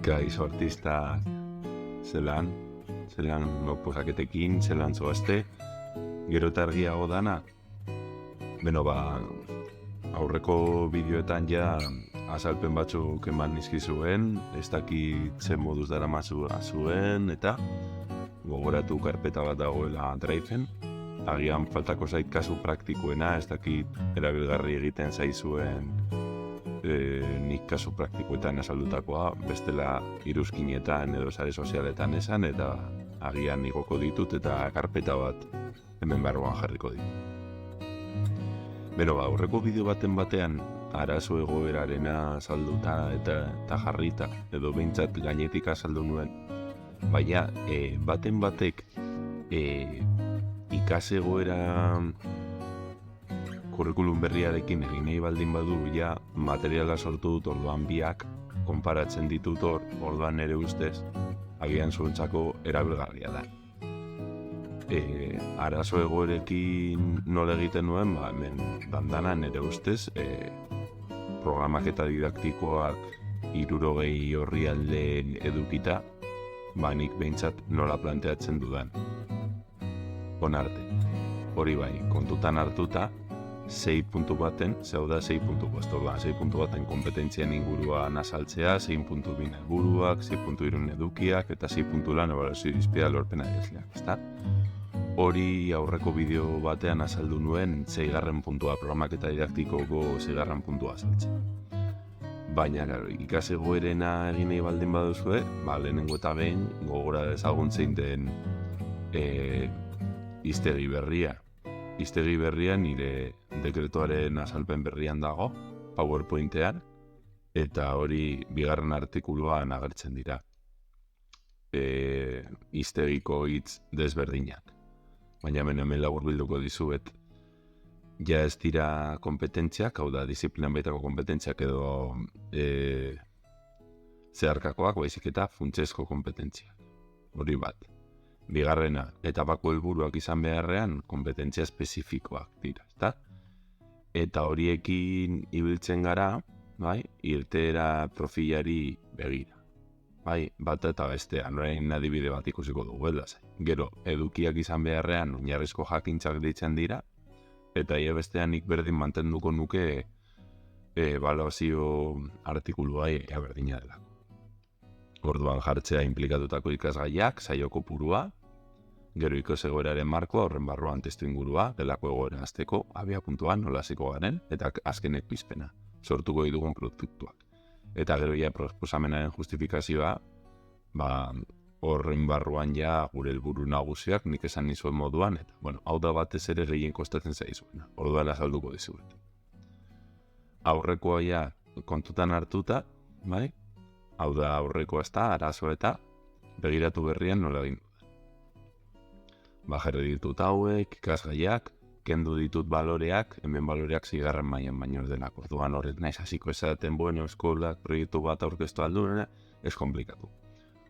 Kaixo artistak zelan oposaketekin, zelan zoazte, gero eta argiago dana. Beno, aurreko bideoetan ja azalpen batzuk eman nizkizuen, ez dakit zen moduz dara zuen, eta gogoratu karpeta bat dagoela Driven. Agian faltako zait kasu praktikoena, ez dakit erabilgarri egiten zaizuen nik kasu praktikoetan azaldutakoa, bestela iruzkinetan edo sare sozialetan esan, eta agian igoko ditut eta karpeta bat hemen barruan jarriko ditut. Beno, aurreko bideo batean arazo egoerarena azalduta eta jarrita, edo behintzat gainetik azaldu nuen, baina batek ikas egoera kurrikulum berriarekin egin nahi baldin badu, ja materiala sortu dut, orduan biak konparatzen ditut orduan nire ustez, agian zuentzako erabilgarria da. Arazo egoerekin nola egiten nuen, hemen dandana nire ustez, programak eta didaktikoak 60 orrialde edukita, nik behintzat nola planteatzen dudan. Onarte, hori bai, kontutan hartuta, 6 puntu baten, zeu da 6 puntu bostola, 6 puntu baten kompetentzien inguruan azaltzea, 6 puntu bin helburuak, 6 puntu irun edukiak, eta 6 puntu lan ebaluazio irizpidea lorpena idazleak, ezta? Hori aurreko bideo batean azaldu nuen 6. puntua, programak eta didaktikoko 6. puntua azaltzen. Baina, ikas egoerena egin nahi baldin baduzue, lehenengo eta behin gogora ezagun zein den hiztegi berria. Hiztegi berria nire dekretuaren azalpen berrian dago, PowerPointean, eta hori 2. artikuluan agertzen dira. Hiztegiko hitz desberdinak. Baina hemen laburbilduko dizuet, ja ez dira kompetentziak, hau da, disiplinan baitako kompetentziak edo zeharkakoak, baizik eta funtsezko kompetentziak. Hori bat. 2. etapako helburuak izan beharrean kompetentzia espezifikoak dira, ezta? Eta horiekin ibiltzen gara, irteera profilari begira. Bat eta bestean, orain adibide bat ikusiko dugu, gero, edukiak izan beharrean oinarrizko jakintzak deitzen dira, eta bestean nik berdin mantenduko nuke ebaluazio artikulua berdina delako. Orduan jartzea inplikatutako ikasgaiak, saio kopurua, gero ikas egoeraren markoa, horren barruan testu ingurua, delako egoera azteko, abiapuntuan nola hasiko garen, eta azkenek pizpena, sortuko ditugun produktuak. Eta gero proposamenaren justifikazioa, horren barruan gure helburu nagusiak, nik esan nizuen moduan, eta, hau da batez ere gehien kostatzen zaizuena, orduan azalduko dizuet. Aurrekoa kontutan hartuta, hau da aurrekoa ez da, arazo eta begiratu berrian nola egin dut. Jarri ditut hauek, ikasgaiak, kendu ditut baloreak, hemen baloreak 6. mailan baino denak, orduan horret naiz hasiko esaten, eskolak proiektu bat aurkeztu aldunera, ez komplikatu.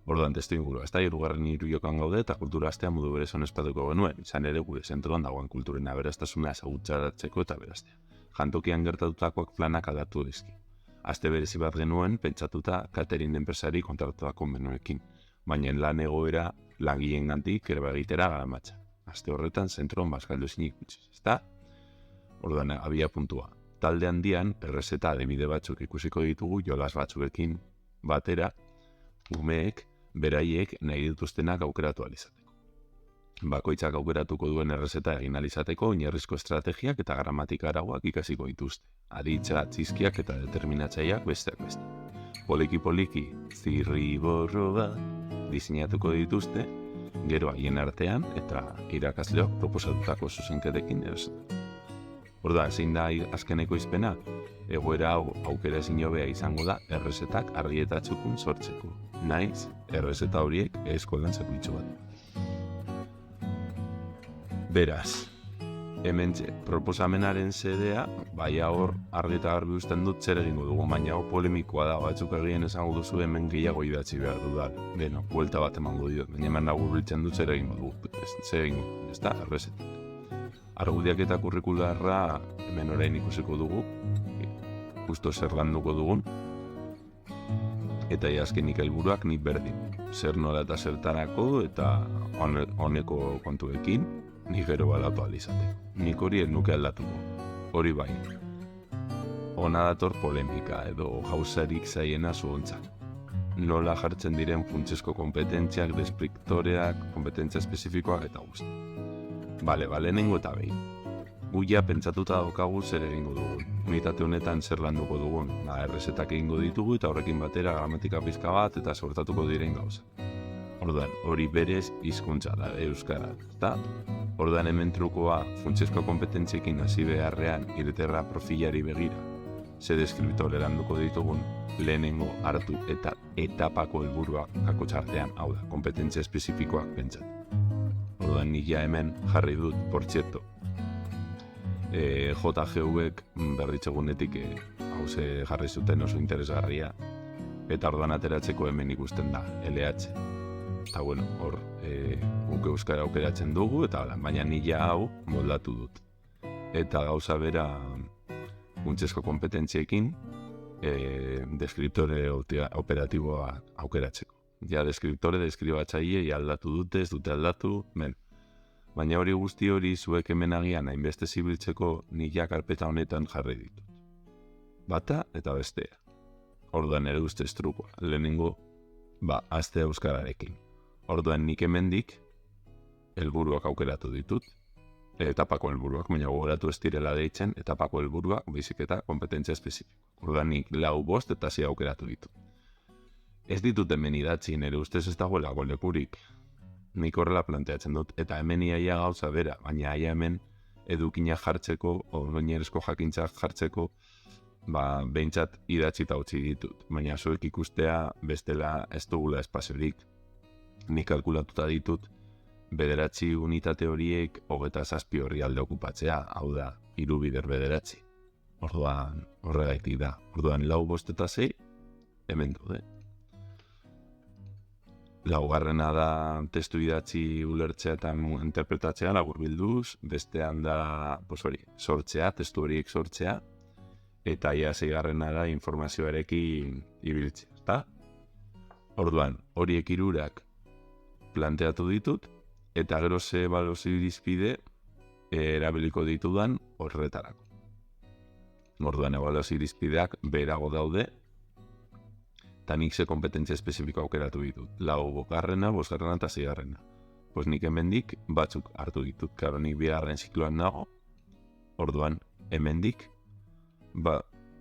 Orduan testu ingurua, ez da, 3. hiruiokan gaude eta kultura astea modu berezon espatuko genuen, izan ere gure zentroan dagoen kulturen aberastasuna ezagutzaratzeko eta beraztea. Jantokian gertatutakoak planak aldatu dizki. Aste berezi bat genuen, pentsatuta catering enpresari kontratutako menuekin, baina lan egoera langileen gantik erba egitera garamatza. Aste horretan zentroan bazkaldu ezinik gutxiz, ezta? Orduan, abia puntua. Talde handian, errezeta adibide batzuk ikusiko ditugu jolas batzuekin batera, umeek, beraiek nahi dituztenak aukeratu alizateko. Bakoitzak aukeratuko duen errezeta egin alizateko, oinarrizko estrategiak eta gramatika arauak ikasiko dituzte. Aditza, txizkiak eta determinatzaileak besteak beste. Poliki-poliki, zirriborro bat, diseinatuko dituzte, gero haien artean eta irakasleok proposatutako zuzenketekin erosetan. Orduan, zein da azkeneko izpena, egoera hau aukera ezin hobea izango da errezetak argi eta txukun sortzeko. Naiz, errezeta horiek eskolan zerbitzu bat. Beraz, hemen proposamenaren zedea, hor argi eta garbi usten dut zer egingo dugu, baina hau polemikoa da, batzuk egin esango duzu hemen gehiago idatzi behar dudal. Beno, buelta bat emango diot, baina hemen nagur biltzen dut zer egingo dugu, ez da, errezetik. Argudiak eta kurrikularra hemen orain ikusiko dugu, justo zer landuko dugun. eta azkenik helburuak nik berdin. Zer nola eta zertarako eta honeko kontuekin nik gero balatu alizateko. Nik hori ez nuke aldatuko. Hori bai. Hona dator polemika edo gauzarik zaiena zuontzat. Nola jartzen diren funtsezko kompetentziak, deskriptoreak, kompetentzia espezifikoak eta guzti. Bale, lehenengo eta behin. Guia pentsatuta daukagu zer egingo dugun. Unitate honetan zer landuko dugun. Errezetak egingo ditugu eta horrekin batera gramatika pizka bat eta sortatuko diren gauza. Orduan, hori berez hizkuntza da, euskara, ezta? Orduan hemen trukoa funtsezko kompetentziekin hasi beharrean irteerra profilari begira. Ze deskriptore landuko ditugun lehenengo hartu eta etapako helburuak kakotxartean, hau da, kompetentzia espezifikoak pentsat. Orduan nila hemen jarri dut, portzierto, JGV-ek berditzegunetik hauze jarri zuten oso interesgarria, eta orduan ateratzeko hemen ikusten da, LH. Eta bueno, hor, guk euskara aukeratzen dugu, eta baina nila hau moldatu dut. Eta gauza bera funtsezko kompetentziekin, deskriptore operatiboa aukeratzeko. Ja, deskriptore, deskribatzaile, aldatu dute, ez dute aldatu, Baina hori guzti hori zuek hemen agian hainbeste zibiltzeko nila karpeta honetan jarri ditut. Bata eta bestea. Orduan ere ustez trukoa. Lehenengo, azte euskararekin. Orduan nik hemendik helburuak aukeratu ditut. Etapako helburuak, baina gogoratu ez direla deitzen, etapako helburuak, baizik eta kompetentzia espezifiko. Orduan nik 4, 5 eta 6 aukeratu ditut. Ez ditut hemen idatzi, nire ustez ez dagoela golekurik. Nik horrela planteatzen dut, eta hemen iaia gauza bera, baina aia hemen edukina jartzeko, oinarrizko jakintzak jartzeko, behintzat idatzita utzi ditut. Baina zuek ikustea bestela ez dugula espaziorik. Nik kalkulatuta ditut, 9 unitate horiek 27 horri alde okupatzea, hau da, 3 bider 9. Orduan, horregaitik da. Orduan, 4, 5 eta 6, hemen daude. Laugarrena da testu idatzi ulertzea eta interpretatzea laburbilduz, bestean da, sortzea, testu horiek sortzea, eta ia 6garrena da informazioarekin ibiltzea, ezta? Orduan, horiek 3 planteatu ditut, eta gero ze ebaluazio irizpide erabiliko ditudan horretarako. Orduan, ebaluazio irizpideak beherago daude, eta nik ze kompetentzia espezifiko aukeratu ditut. 4 garrena, 5 garrena eta 6 garrena. Pues nik hemendik batzuk hartu ditut, karo nik 2. zikloan nago, orduan hemendik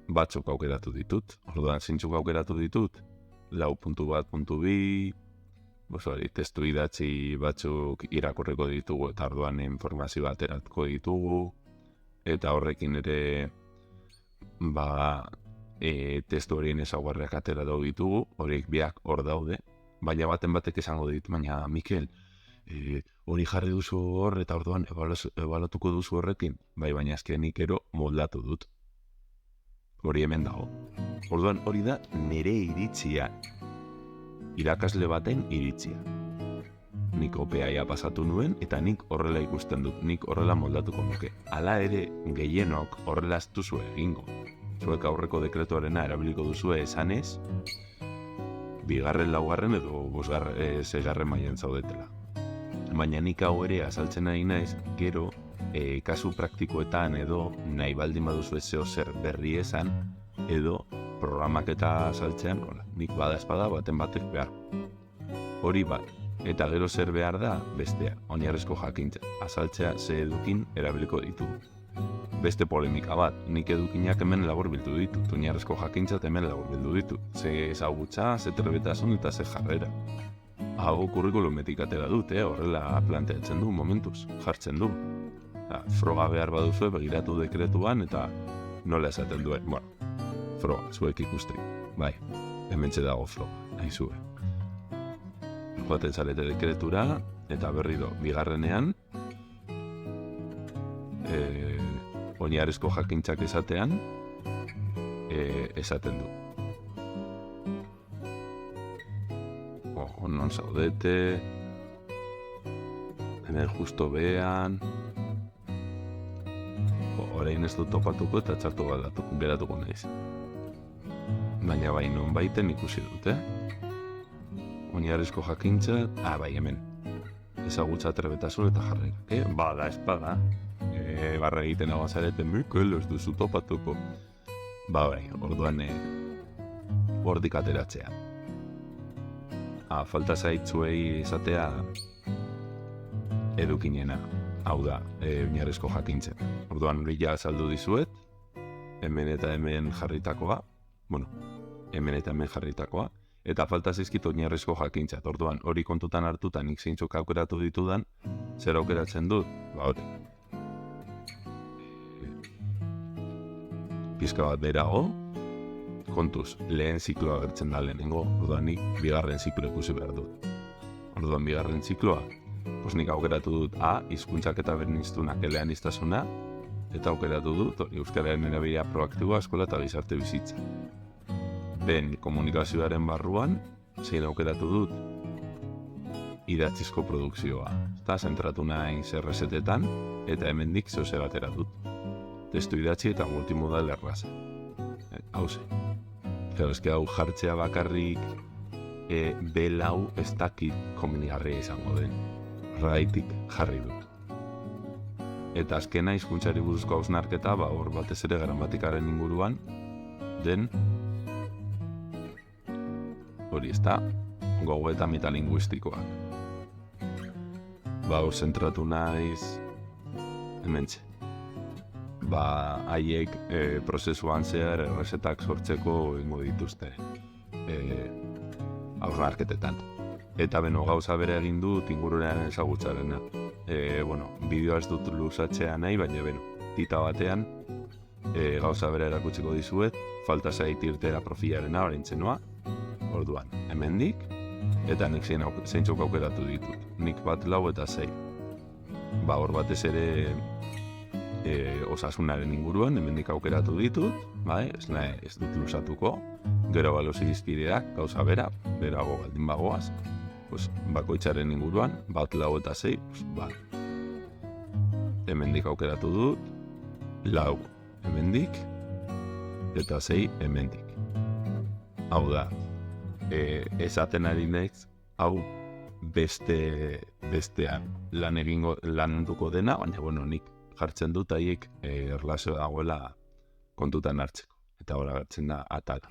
batzuk aukeratu ditut. Orduan zintzuk aukeratu ditut, 4.1.2, testu idatzi batzuk irakurriko ditugu eta orduan informazio bateratuko ditugu, eta horrekin ere testu horien ezaugarriak atera daude ditugu, horiek biak hor daude, baina batek esango dit, baina Mikel, hori jarri duzu hor eta orduan ebaluatuko duzu horrekin, baina azkenik ero moldatu dut. Hori hemen dago. Orduan hori da nire iritzia, irakasle baten iritzia. Nik OPA pasatu nuen eta nik horrela ikusten dut, nik horrela moldatuko nuke. Hala ere gehienok horrela ez duzu egingo. Zuek aurreko dekretuarena erabiliko duzue esanez, 2., 4. edo 6. mailan zaudetela. Baina nik hau ere azaltzen nahi naiz, gero, kasu praktikoetan edo nahi baldin baduzu zeo zer berri esan, edo programak eta azaltzean, nik bada espada baten batek behar. Hori bat, eta gero zer behar da, bestea, oinarrizko jakintza, azaltzea ze edukin erabiliko ditugu. Beste polemika bat, nik edukinak hemen laburbildu ditut, oinarrizko jakintzat hemen laburbildu ditut. Ze ezagutza, ze trebetasun eta ze jarrera. Hau kurrikulumetik atera dut, horrela planteatzen du momentuz, jartzen du. Froga behar baduzue begiratu dekretuan eta nola esaten duen. Froga, zuek ikustri. Bai, hemen dago froga, nahi zue. Joaten zarete dekretura eta berriro, 2. Oinarrizko jakintzak esatean, esaten du. Non zaudete, hemen justo behan, orain ez dut topatuko eta txartu geratuko naiz. baina bai non baiten ikusi dute. Oinarrizko jakintza, bai hemen. Ezagutza trebetasun eta jarrera. Bada, espada. Barra egiten hau azareten, Mikel, ez duzu topatuko. Bai, orduan hortik ateratzea. Falta zaitzuei izatea edukinena. Hau da, oinarrizko jakintzen. Orduan hori ja azaldu dizuet, hemen eta hemen jarritakoa, hemen eta hemen jarritakoa, eta falta zizkit oinarrizko jakintzat. Orduan hori kontutan hartuta nik zeintzuk aukeratu ditudan, zer aukeratzen dut? Hori. Pizka bat berago, kontuz, lehen zikloa gertzen da lehenengo, orduan nik bigarren ziklo ikusi behar dut. Orduan bigarren zikloa, nik aukeratu dut hizkuntzak eta berdinztunak eleaniztasuna, eta aukeratu dut euskararen erabilera proaktiboa eskola eta gizarte bizitza. Ben komunikazioaren barruan, zein aukeratu dut idatzizko produkzioa. Eta zentratu nahi zerrezetetan, eta hemendik zehose batera dut. Testu idatzi eta multimodal erraza. Hauze. Hau jartzea bakarrik belau ez dakit komenigarria izango den. Raitik jarri dut. Eta azkena hizkuntzari buruzko hausnarketa, hor batez ere gramatikaren inguruan, den hori ez da, gogoeta metalinguistikoak. Hor zentratu naiz hementxe. Haiek prozesuan zehar errezetak sortzeko ingo dituzte hausnarketetan. Eta gauza bere egin dut ingurunean ezagutzarena. Bideoa ez dut luzatzea nahi, baina tita batean gauza bere erakutsiko dizuet, falta zait irtera profilarena oraintzen noa, orduan, hemendik, eta nik zeintzuk aukeratu ditut. Nik 1, 4 eta 6. Hor batez ere osasunaren inguruan, hemendik aukeratu ditut, ez dut luzatuko, gero balozi dizkideak, gauza berago baldin bagoaz, bakoitzaren inguruan, 1, 4 eta 6, hemendik aukeratu dut, 4 hemendik, eta 6 hemendik. Hau da, esaten ari naiz, hau bestean landuko dena, baina nik jartzen dut haiek erlazio dagoela kontutan hartzeko. Eta hori agertzen da atala.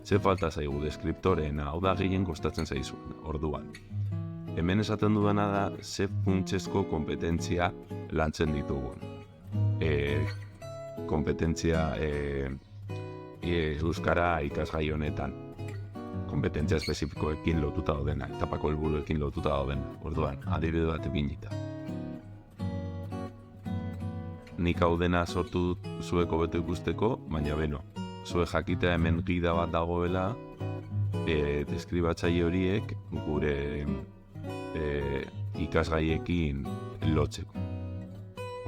Ze falta zaigu deskriptoreena, hau da gehien kostatzen zaizuen, orduan. Hemen esaten dudana da, ze funtsezko kompetentzia lantzen ditugun. Kompetentzia euskara ikasgai honetan. Kompetentzia espezifikoekin lotuta daudena, etapako helburuekin lotuta daudena. Orduan, adibide bat ipinita. Nik hau dena sortu zueko beto ikusteko, baina zue jakitea hemen gida bat dagoela deskribatzaile horiek gure ikasgaiekin lotzeko.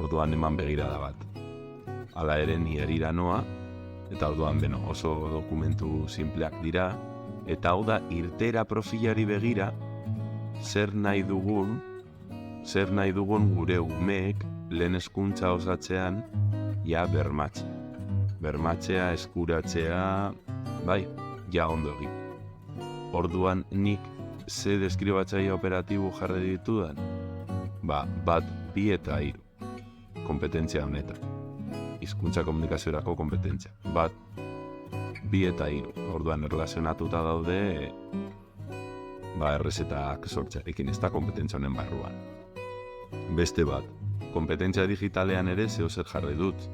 Orduan eman begirada bat. Hala ere ni herrira noa, eta orduan oso dokumentu sinpleak dira, eta hau da irtera profilari begira zer nahi dugun gure umeek lehen hezkuntza osatzean bermatzea. Bermatzea, eskuratzea, ondo egin. Orduan nik ze deskribatzaile operatibo jarri ditudan? 1, 2 eta 3. Kompetentzia honetan. Hizkuntza komunikaziorako kompetentzia. 1, 2 eta 3. Orduan erlazionatuta daude errezetak sortzearekin, ez da kompetentzia honen barruan. Beste bat, kompetentzia digitalean ere zehozer jarri dut.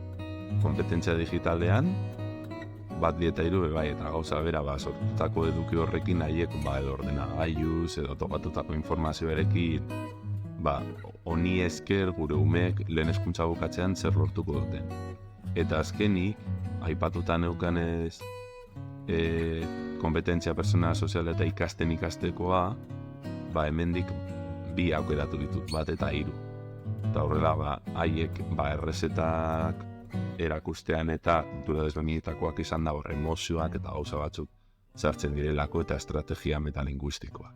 Kompetentzia digitalean, 1, 2 eta 3 eta gauza bera sortutako eduki horrekin haiek edo ordenagailuz edo topatutako informazioarekin honi esker gure umeek lehen hezkuntza bukatzean zer lortuko duten. Eta azkenik, aipatuta neukanez kompetentzia pertsonal sozial eta ikastekoa, hemendik 2 aukeratu ditut, 1 eta 3. Eta horrela, haiek errezetak erakustean eta kultura desberdinetakoak izan da emozioak eta gauza batzuk sartzen direlako eta estrategia metalinguistikoak.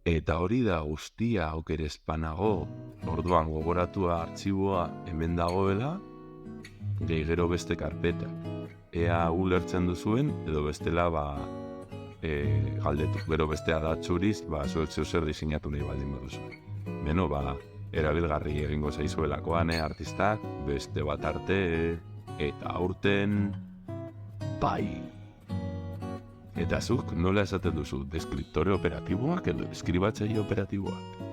Eta hori da guztia aukerezpanago, orduan gogoratua artxiboa hemen dagoela, gero beste karpetak. ea ulertzen duzuen, edo bestela galdetu. Gero bestea da txuriz, zuek zer diseinatu nahi baldin baduzu. Beno, erabilgarri egingo zaizuelakoan, artistak, beste bat arte, eta aurten, bai! Eta zuk nola esaten duzu, deskriptore operatiboak edo eskribatzaile operatiboak?